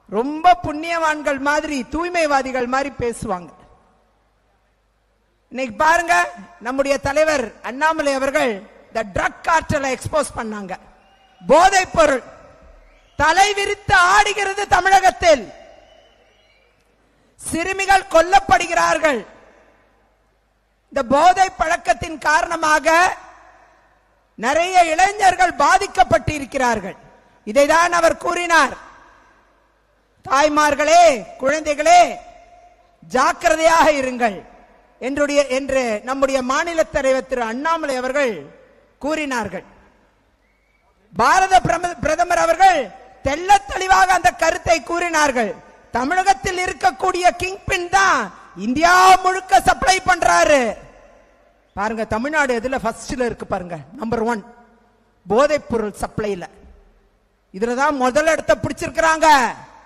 ரொம்ப புண்ணியவான்கள் மாதிரி, தூய்மைவாதிகள் மாதிரி பேசுவாங்க. இன்னைக்கு பாருங்க, நம்முடைய தலைவர் அண்ணாமலை அவர்கள் இந்த ட்ரக் கார்ட்டலை எக்ஸ்போஸ் பண்ணாங்க. போதைப் பொருள் தலை விரித்து ஆடுகிறது தமிழகத்தில். சிறுமிகள் கொல்லப்படுகிறார்கள். இந்த போதை பழக்கத்தின் காரணமாக நிறைய இளைஞர்கள் பாதிக்கப்பட்டிருக்கிறார்கள். இதைதான் அவர் கூறினார். தாய்மார்களே, குழந்தைகளே, ஜாக்கிரதையாக இருங்கள் என்று நம்முடைய மாநில தலைவர் திரு அண்ணாமலை அவர்கள் கூறினார்கள். பாரத பிரதமர் அவர்கள் தெள்ள தெளிவாக அந்த கருத்தை கூறினார்கள். தமிழகத்தில் இருக்கக்கூடிய கிங்பின் தான் இந்தியா முழுக்க சப்ளை பண்றாரு. பாருங்க, தமிழ்நாடு எதுல ஃபர்ஸ்ட்ல இருக்கு பாருங்க, நம்பர் 1 போதைப் பொருள் சப்ளைல. இதுலதான் முதல் இடத்தை பிடிச்சிருக்கிறாங்க.